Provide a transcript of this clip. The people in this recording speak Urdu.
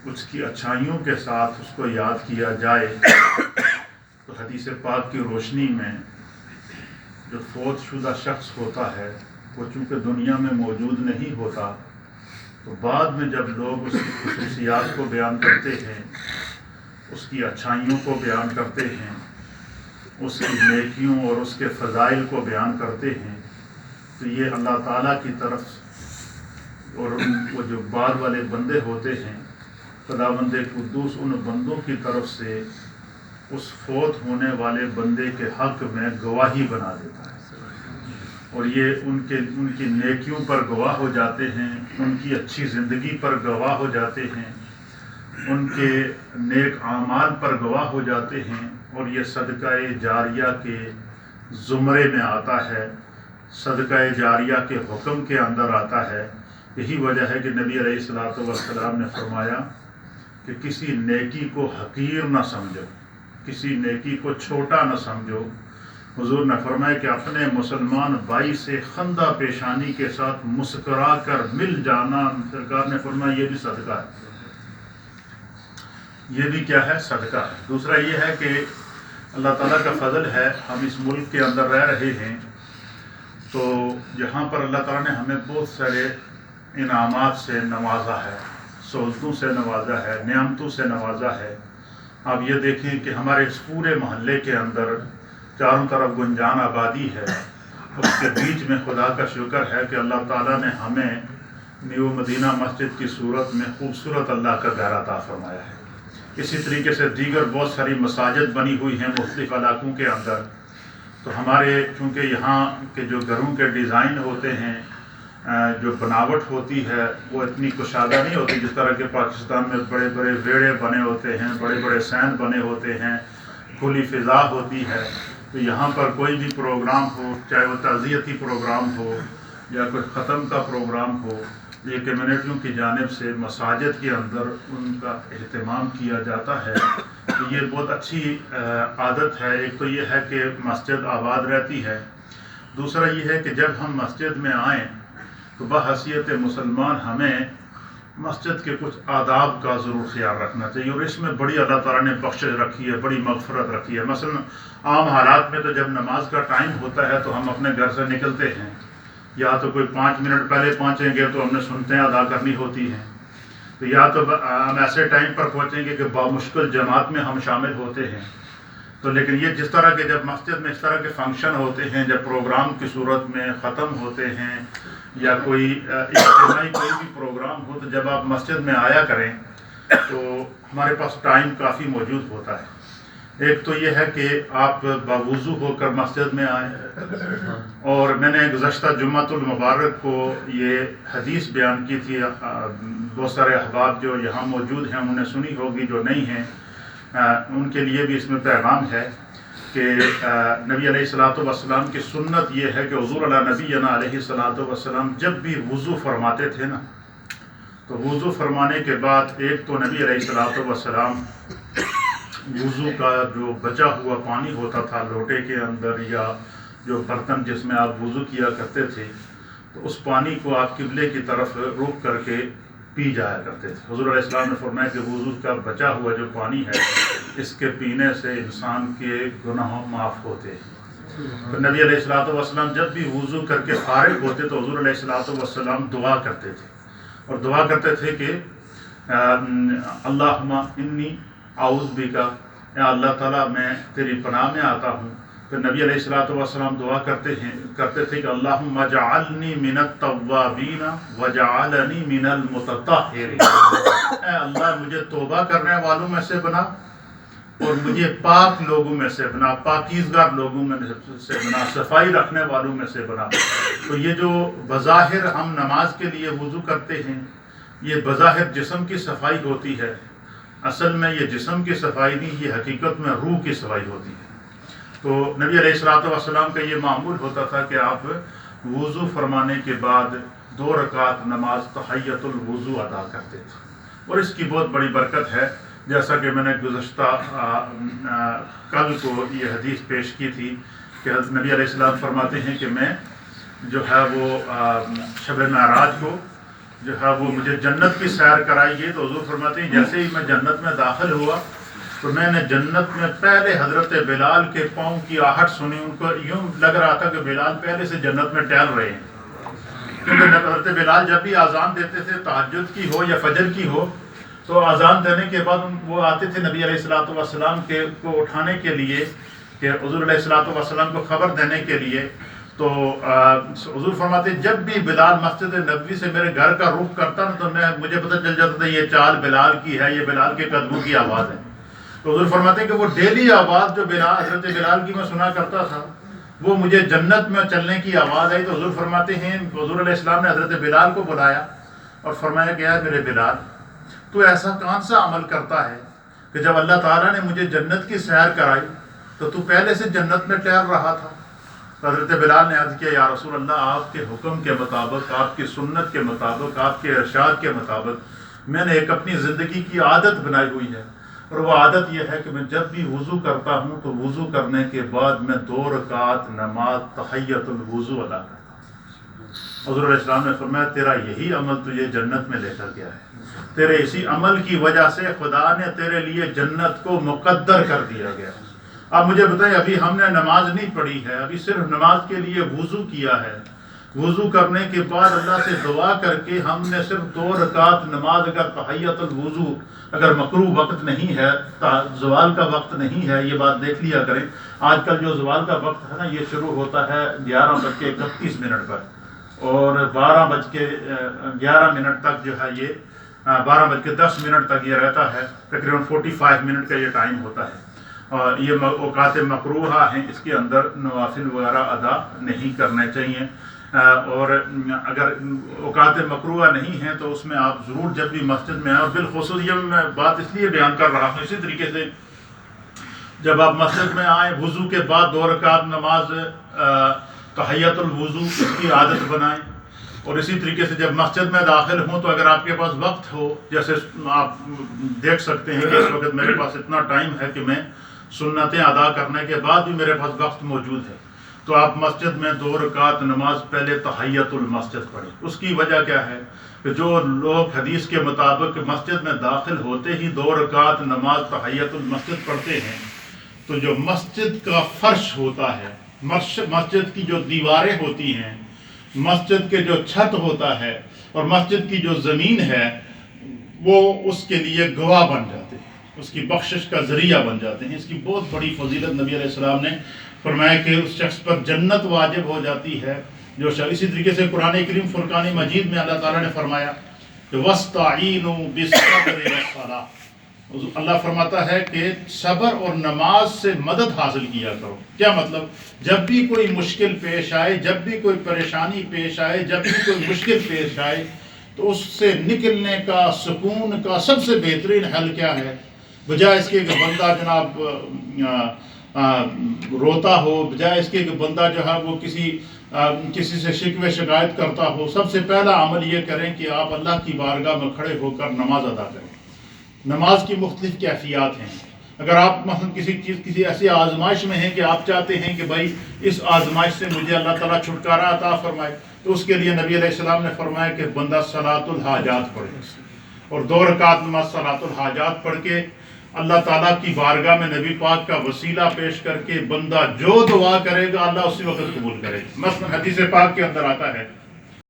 اس کی اچھائیوں کے ساتھ اس کو یاد کیا جائے تو حدیث پاک کی روشنی میں جو فوت شدہ شخص ہوتا ہے وہ چونکہ دنیا میں موجود نہیں ہوتا، تو بعد میں جب لوگ اس کی خصوصیات کو بیان کرتے ہیں، اس کی اچھائیوں کو بیان کرتے ہیں، اس کی نیکیوں اور اس کے فضائل کو بیان کرتے ہیں، تو یہ اللہ تعالیٰ کی طرف اور وہ جو بعد والے بندے ہوتے ہیں، خداوند قدوس ان بندوں کی طرف سے اس فوت ہونے والے بندے کے حق میں گواہی بنا دیتا ہے، اور یہ ان کی نیکیوں پر گواہ ہو جاتے ہیں، ان کی اچھی زندگی پر گواہ ہو جاتے ہیں، ان کے نیک اعمال پر گواہ ہو جاتے ہیں، اور یہ صدقہ جاریہ کے زمرے میں آتا ہے، صدقہ جاریہ کے حکم کے اندر آتا ہے۔ یہی وجہ ہے کہ نبی علیہ الصلوۃ والسلام نے فرمایا کہ کسی نیکی کو حقیر نہ سمجھو، کسی نیکی کو چھوٹا نہ سمجھو۔ حضور نے فرمایا کہ اپنے مسلمان بھائی سے خندہ پیشانی کے ساتھ مسکرا کر مل جانا، سرکار نے فرمایا یہ بھی صدقہ ہے، یہ بھی کیا ہے؟ صدقہ ہے۔ دوسرا یہ ہے کہ اللہ تعالیٰ کا فضل ہے، ہم اس ملک کے اندر رہ رہے ہیں، تو یہاں پر اللہ تعالیٰ نے ہمیں بہت سارے انعامات سے نوازا ہے، سہولتوں سے نوازا ہے، نعمتوں سے نوازا ہے۔ آپ یہ دیکھیں کہ ہمارے اس پورے محلے کے اندر چاروں طرف گنجان آبادی ہے، اس کے بیچ میں خدا کا شکر ہے کہ اللہ تعالیٰ نے ہمیں نیو مدینہ مسجد کی صورت میں خوبصورت اللہ کا گھر عطا فرمایا ہے۔ اسی طریقے سے دیگر بہت ساری مساجد بنی ہوئی ہیں مختلف علاقوں کے اندر، تو ہمارے چونکہ یہاں کے جو گھروں کے ڈیزائن ہوتے ہیں، جو بناوٹ ہوتی ہے وہ اتنی کشادہ نہیں ہوتی، جس طرح کہ پاکستان میں بڑے بڑے ویڑے بنے ہوتے ہیں، بڑے بڑے سین بنے ہوتے ہیں، کھلی فضا ہوتی ہے۔ تو یہاں پر کوئی بھی پروگرام ہو، چاہے وہ تعزیتی پروگرام ہو یا کوئی ختم کا پروگرام ہو، یہ کمیونٹیوں کی جانب سے مساجد کے اندر ان کا اہتمام کیا جاتا ہے۔ تو یہ بہت اچھی عادت ہے۔ ایک تو یہ ہے کہ مسجد آباد رہتی ہے، دوسرا یہ ہے کہ جب ہم مسجد میں آئیں تو بحیثیت مسلمان ہمیں مسجد کے کچھ آداب کا ضرور خیال رکھنا چاہیے، اور اس میں بڑی اللہ تعالیٰ نے بخشش رکھی ہے، بڑی مغفرت رکھی ہے۔ مثلا عام حالات میں تو جب نماز کا ٹائم ہوتا ہے تو ہم اپنے گھر سے نکلتے ہیں، یا تو کوئی 5 منٹ پہلے پہنچیں گے تو ہم نے سنتیں ادا کرنی ہوتی ہیں، تو یا تو ہم ایسے ٹائم پر پہنچیں گے کہ بامشکل جماعت میں ہم شامل ہوتے ہیں۔ تو لیکن یہ جس طرح کے جب مسجد میں اس طرح کے فنکشن ہوتے ہیں، جب پروگرام کی صورت میں ختم ہوتے ہیں یا کوئی اجتماعی کوئی بھی پروگرام ہو، تو جب آپ مسجد میں آیا کریں تو ہمارے پاس ٹائم کافی موجود ہوتا ہے۔ ایک تو یہ ہے کہ آپ باوضو ہو کر مسجد میں آئیں، اور میں نے گزشتہ جمعۃ المبارک کو یہ حدیث بیان کی تھی، بہت سارے احباب جو یہاں موجود ہیں انہوں نے سنی ہوگی، جو نہیں ہیں ان کے لیے بھی اس میں پیغام ہے کہ نبی علیہ الصلوۃ والسلام کی سنت یہ ہے کہ حضور علیہ نبینا علیہ الصلوۃ والسلام جب بھی وضو فرماتے تھے نا، تو وضو فرمانے کے بعد ایک تو نبی علیہ الصلوۃ والسلام وضو کا جو بچا ہوا پانی ہوتا تھا لوٹے کے اندر یا جو برتن جس میں آپ وضو کیا کرتے تھے، تو اس پانی کو آپ قبلے کی طرف رخ کر کے پی جایا کرتے تھے۔ حضور علیہ السلام نے فرمایا کہ وضو کا بچا ہوا جو پانی ہے، اس کے پینے سے انسان کے گناہ معاف ہوتے ہیں۔ تو نبی علیہ الصلوۃ والسلام جب بھی وضو کر کے فارغ ہوتے تو حضور علیہ الصلوۃ والسلام دعا کرتے تھے، اور دعا کرتے تھے کہ اللہم انی اعوذ بک، یا اللہ تعالیٰ میں تیری پناہ میں آتا ہوں۔ پھر نبی علیہ الصلوۃ والسلام دعا کرتے تھے کہ اللہم اجعلنی من التوابین وجعلنی من المتطہرین، اے اللہ مجھے توبہ کرنے والوں میں سے بنا اور مجھے پاک لوگوں میں سے بنا، پاکیزگار لوگوں میں سے بنا، صفائی رکھنے والوں میں سے بنا۔ تو یہ جو بظاہر ہم نماز کے لیے وضو کرتے ہیں، یہ بظاہر جسم کی صفائی ہوتی ہے، اصل میں یہ جسم کی صفائی نہیں، یہ حقیقت میں روح کی صفائی ہوتی ہے۔ تو نبی علیہ الصلوۃ والسلام کا یہ معمول ہوتا تھا کہ آپ وضو فرمانے کے بعد 2 رکعت نماز تحیۃ الوضو ادا کرتے تھے، اور اس کی بہت بڑی برکت ہے۔ جیسا کہ میں نے گزشتہ کل کو یہ حدیث پیش کی تھی کہ حضرت نبی علیہ السلام فرماتے ہیں کہ میں جو ہے وہ شب معراج کو جو ہے وہ مجھے جنت کی سیر کرائی گئی، تو حضور فرماتے ہیں جیسے ہی میں جنت میں داخل ہوا تو میں نے جنت میں پہلے حضرت بلال کے پاؤں کی آہٹ سنی، ان کو یوں لگ رہا تھا کہ بلال پہلے سے جنت میں ٹہل رہے ہیں، کیونکہ حضرت بلال جب بھی اذان دیتے تھے تہجد کی ہو یا فجر کی ہو تو اذان دینے کے بعد وہ آتے تھے نبی علیہ الصلوۃ والسلام کو اٹھانے کے لیے، کہ حضور علیہ الصلوۃ والسلام کو خبر دینے کے لیے، تو حضور فرماتے جب بھی بلال مسجد نبوی سے میرے گھر کا رخ کرتا نا تو مجھے پتہ چل جاتا تھا یہ چال بلال کی ہے، یہ بلال کے قدموں کی آواز ہے۔ تو حضور فرماتے ہیں کہ وہ ڈیلی آواز جو حضرت بلال کی میں سنا کرتا تھا وہ مجھے جنت میں چلنے کی آواز آئی۔ تو حضور فرماتے ہیں حضور علیہ السلام نے حضرت بلال کو بلایا اور فرمایا کہ اے میرے بلال، تو ایسا کون سا عمل کرتا ہے کہ جب اللہ تعالیٰ نے مجھے جنت کی سیر کرائی تو پہلے سے جنت میں ٹہل رہا تھا؟ تو حضرت بلال نے عرض کیا یا رسول اللہ، آپ کے حکم کے مطابق، آپ کی سنت کے مطابق، آپ کے ارشاد کے مطابق میں نے ایک اپنی زندگی کی عادت بنائی ہوئی ہے، اور وہ عادت یہ ہے کہ میں جب بھی وضو کرتا ہوں تو وضو کرنے کے بعد میں 2 رکعت نماز تحیۃ الوضو ادا کرتا ہوں۔ حضور علیہ السلام نے فرمایا تیرا یہی عمل تجھے جنت میں لے کر گیا ہے، تیرے اسی عمل کی وجہ سے خدا نے تیرے لیے جنت کو مقدر کر دیا گیا۔ اب مجھے بتائیں، ابھی ہم نے نماز نہیں پڑھی ہے، ابھی صرف نماز کے لیے وضو کیا ہے، وضو کرنے کے بعد اللہ سے دعا کر کے ہم نے صرف 2 رکعت نماز، اگر تحیۃ الوضو اگر مکروہ وقت نہیں ہے، زوال کا وقت نہیں ہے، یہ بات دیکھ لیا کریں۔ آج کل جو زوال کا وقت ہے نا یہ شروع ہوتا ہے 11:31 پر، اور 12:11 تک جو ہے یہ 12:10 تک یہ رہتا ہے، تقریباً 45 منٹ کا یہ ٹائم ہوتا ہے، اور یہ اوقات مکروہہ ہیں، اس کے اندر نوافل وغیرہ ادا نہیں کرنے چاہیے، اور اگر اوقات مکروہہ نہیں ہیں تو اس میں آپ ضرور جب بھی مسجد میں آئیں، اور بالخصوص یہ میں بات اس لیے بیان کر رہا ہوں، اسی طریقے سے جب آپ مسجد میں آئیں وضو کے بعد 2 رکعت نماز تحیۃ الوضو اس کی عادت بنائیں، اور اسی طریقے سے جب مسجد میں داخل ہوں تو اگر آپ کے پاس وقت ہو، جیسے آپ دیکھ سکتے ہیں کہ اس وقت میرے پاس اتنا ٹائم ہے کہ میں سنتیں ادا کرنے کے بعد بھی میرے پاس وقت موجود ہے، تو آپ مسجد میں 2 رکعت نماز پہلے تحیۃ المسجد پڑھیں۔ اس کی وجہ کیا ہے کہ جو لوگ حدیث کے مطابق مسجد میں داخل ہوتے ہی 2 رکعت نماز تحیۃ المسجد پڑھتے ہیں تو جو مسجد کا فرش ہوتا ہے، مسجد کی جو دیواریں ہوتی ہیں، مسجد کے جو چھت ہوتا ہے اور مسجد کی جو زمین ہے، وہ اس کے لیے گواہ بن جاتے ہیں، اس کی بخشش کا ذریعہ بن جاتے ہیں۔ اس کی بہت بڑی فضیلت نبی علیہ السلام نے فرمایا کہ اس شخص پر جنت واجب ہو جاتی ہے جو شخص، اسی طریقے سے قرآن کریم فرقان مجید میں اللہ تعالیٰ نے فرمایا کہ وَاسْتَعِينُوا بِالصَّبْرِ وَالصَّلَاةِ، اللہ فرماتا ہے کہ صبر اور نماز سے مدد حاصل کیا کرو۔ کیا مطلب؟ جب بھی کوئی مشکل پیش آئے، جب بھی کوئی پریشانی پیش آئے، جب بھی کوئی مشکل پیش آئے تو اس سے نکلنے کا، سکون کا سب سے بہترین حل کیا ہے؟ بجائے اس کے کہ بندہ جناب روتا ہو، بجائے اس کے کہ بندہ جو ہے وہ کسی سے شکوے شکایت کرتا ہو، سب سے پہلا عمل یہ کریں کہ آپ اللہ کی بارگاہ میں کھڑے ہو کر نماز ادا کریں۔ نماز کی مختلف کیفیات ہیں، اگر آپ مثلا کسی ایسی آزمائش میں ہیں کہ آپ چاہتے ہیں کہ بھائی اس آزمائش سے مجھے اللہ تعالیٰ چھٹکارا عطا فرمائے، تو اس کے لیے نبی علیہ السلام نے فرمایا کہ بندہ صلاۃ الحاجات پڑھے، اور 2 رکعت نماز صلاۃ الحاجات پڑھ کے اللہ تعالیٰ کی بارگاہ میں نبی پاک کا وسیلہ پیش کر کے بندہ جو دعا کرے گا اللہ اسی وقت قبول کرے گا۔ مثلا حدیث پاک کے اندر آتا ہے